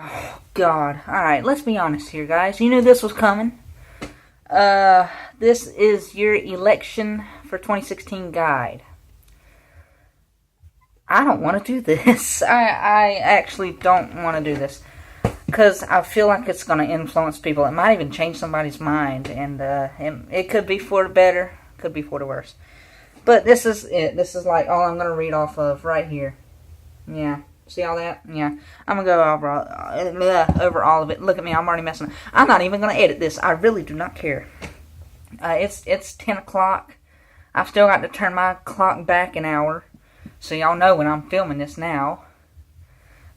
Oh, God. Alright, let's be honest here, guys. You knew this was coming. This is your election for 2016 guide. I don't want to do this. I actually don't want to do this. Because I feel like it's going to influence people. It might even change somebody's mind. And it could be for the better. Could be for the worse. But this is it. This is like all I'm going to read off of right here. Yeah. See all that? Yeah. I'm going to go over all of it. Look at me. I'm already messing up. I'm not even going to edit this. I really do not care. It's 10 o'clock. I've still got to turn my clock back an hour. So y'all know when I'm filming this now.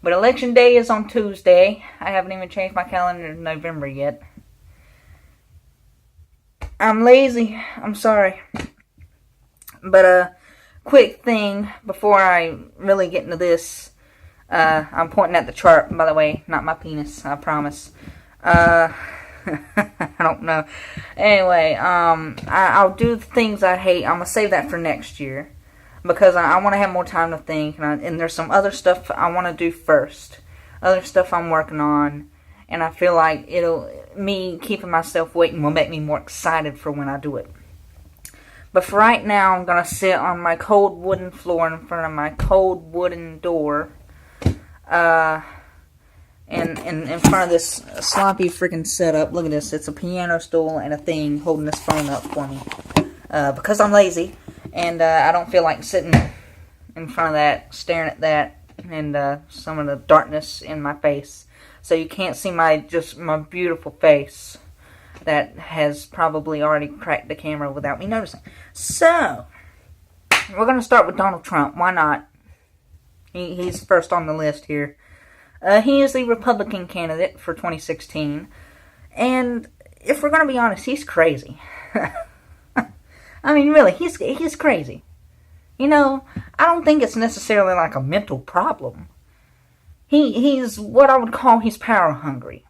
But election day is on Tuesday. I haven't even changed my calendar to November yet. I'm lazy. I'm sorry. But quick thing before I really get into this. I'm pointing at the chart, by the way, not my penis, I promise. I don't know. Anyway, I'll do the things I hate. I'm going to save that for next year. Because I want to have more time to think. And there's some other stuff I want to do first. Other stuff I'm working on. And I feel like me keeping myself waiting will make me more excited for when I do it. But for right now, I'm going to sit on my cold wooden floor in front of my cold wooden door. And in front of this sloppy freaking setup. Look at this. It's a piano stool and a thing holding this phone up for me. Because I'm lazy. And I don't feel like sitting in front of that, staring at that, and some of the darkness in my face. So you can't see my beautiful face that has probably already cracked the camera without me noticing. So, we're going to start with Donald Trump. Why not? He's first on the list here. He is the Republican candidate for 2016. And if we're going to be honest, he's crazy. I mean, really, he's crazy. You know, I don't think it's necessarily like a mental problem. He's what I would call he's power hungry.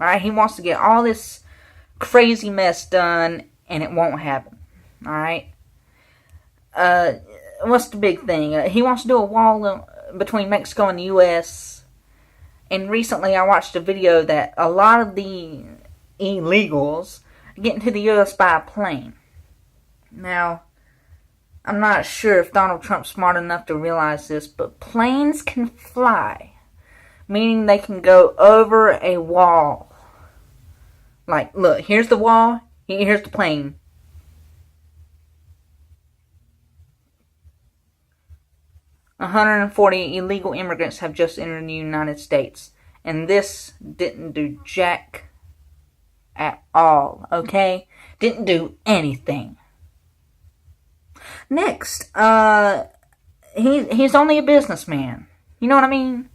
Alright, he wants to get all this crazy mess done, and it won't happen. Alright? What's the big thing? He wants to do a wall between Mexico and the U.S. And recently I watched a video that a lot of the illegals get into the U.S. by a plane. Now, I'm not sure if Donald Trump's smart enough to realize this, but planes can fly. Meaning they can go over a wall. Like, look, here's the wall, here's the plane. "140 illegal immigrants have just entered the United States. And this didn't do jack at all, okay? Didn't do anything. Next, he's only a businessman. You know what I mean?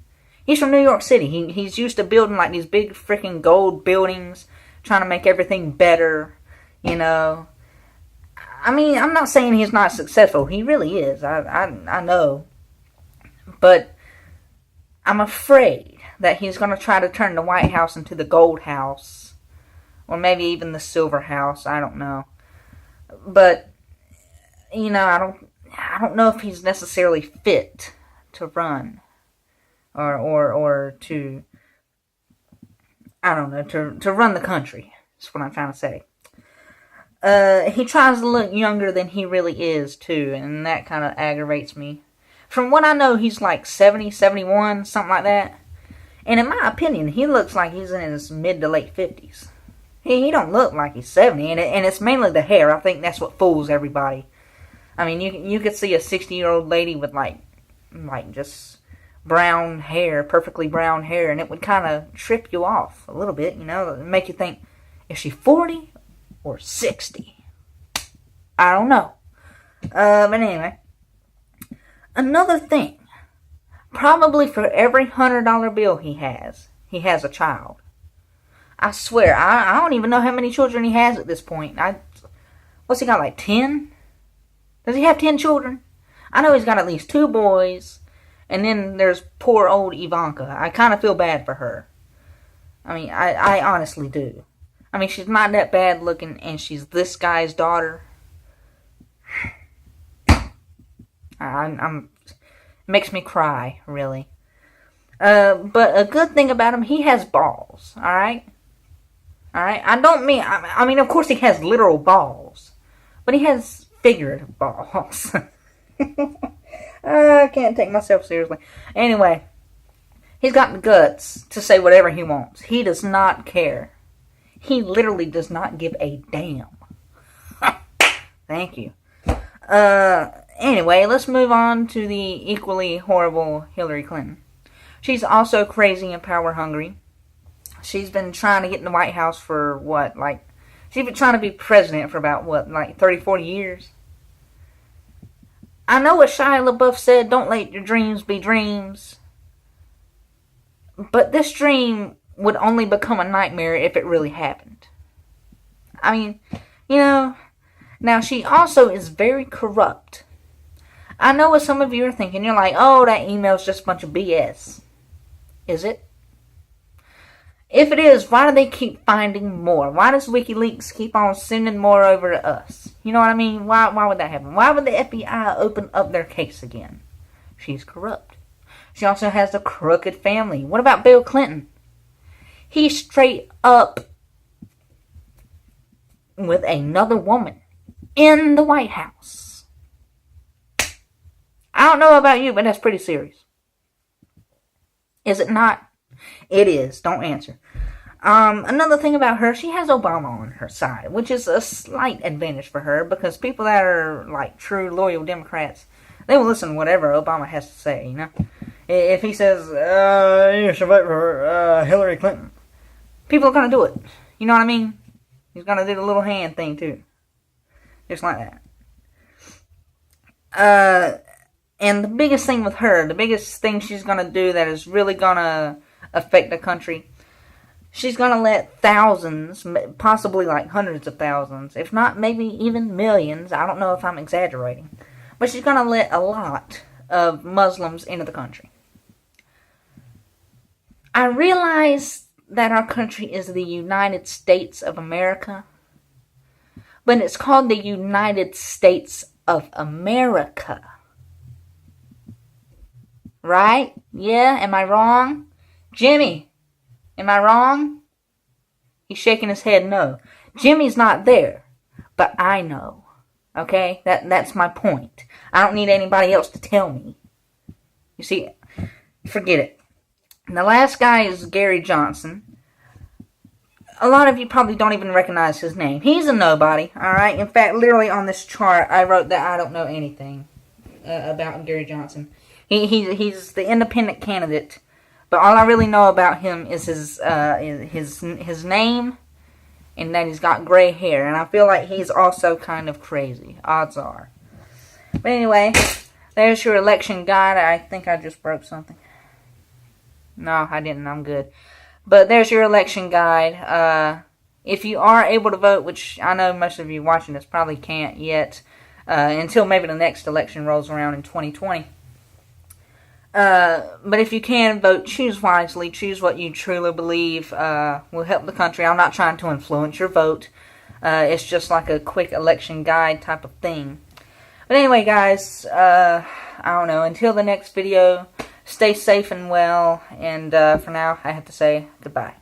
He's from New York City. He's used to building like these big freaking gold buildings, trying to make everything better, you know. I mean, I'm not saying he's not successful. He really is. I know. But I'm afraid that he's going to try to turn the White House into the Gold House. Or maybe even the Silver House. I don't know. But, you know, I don't know if he's necessarily fit to run. Or to, I don't know, to run the country. That's what I'm trying to say. He tries to look younger than he really is, too. And that kind of aggravates me. From what I know, he's like 70, 71, something like that. And in my opinion, he looks like he's in his mid to late 50s. He don't look like he's 70, and it's mainly the hair. I think that's what fools everybody. I mean, you could see a 60-year-old lady with like just brown hair, perfectly brown hair, and it would kind of trip you off a little bit, you know, make you think, is she 40 or 60? I don't know. But anyway, another thing, probably for every $100 bill he has a child. I swear, I don't even know how many children he has at this point. What's he got, like 10? Does he have 10 children? I know he's got at least 2 boys. And then there's poor old Ivanka. I kind of feel bad for her. I mean, I honestly do. I mean, she's not that bad looking, and she's this guy's daughter. It makes me cry, really. But a good thing about him, he has balls. Alright? Alright? I don't mean... I mean, of course he has literal balls. But he has figurative balls. I can't take myself seriously. Anyway. He's got the guts to say whatever he wants. He does not care. He literally does not give a damn. Thank you. Anyway, let's move on to the equally horrible Hillary Clinton. She's also crazy and power hungry. She's been trying to get in the White House for what, like, she's been trying to be president for about, what, like 30, 40 years? I know what Shia LaBeouf said, don't let your dreams be dreams. But this dream would only become a nightmare if it really happened. I mean, you know, now she also is very corrupt. I know what some of you are thinking. You're like, oh, that email's just a bunch of BS. Is it? If it is, why do they keep finding more? Why does WikiLeaks keep on sending more over to us? You know what I mean? Why would that happen? Why would the FBI open up their case again? She's corrupt. She also has a crooked family. What about Bill Clinton? He's straight up with another woman in the White House. I don't know about you, but that's pretty serious. Is it not? It is. Don't answer. Another thing about her, she has Obama on her side, which is a slight advantage for her because people that are like true loyal Democrats, they will listen to whatever Obama has to say, you know? If he says, you should vote for Hillary Clinton, people are going to do it. You know what I mean? He's going to do the little hand thing too. Just like that. And the biggest thing with her, the biggest thing she's going to do that is really going to affect the country, she's going to let thousands, possibly like hundreds of thousands, if not maybe even millions, I don't know if I'm exaggerating, but she's going to let a lot of Muslims into the country. I realize that our country is the United States of America, but it's called the United States of America. Right? Yeah? Am I wrong? Jimmy, am I wrong? He's shaking his head no. Jimmy's not there, but I know. Okay? That's my point. I don't need anybody else to tell me. You see, forget it. And the last guy is Gary Johnson. A lot of you probably don't even recognize his name. He's a nobody, alright? In fact, literally on this chart, I wrote that I don't know anything about Gary Johnson. He's the independent candidate, but all I really know about him is his name, and that he's got gray hair, and I feel like he's also kind of crazy. Odds are. But anyway, there's your election guide. I think I just broke something. No, I didn't. I'm good. But there's your election guide. If you are able to vote, which I know most of you watching this probably can't yet, until maybe the next election rolls around in 2020. But if you can vote, choose wisely. Choose what you truly believe will help the country. I'm not trying to influence your vote. It's just like a quick election guide type of thing. But anyway, guys, I don't know. Until the next video, stay safe and well. And for now, I have to say goodbye.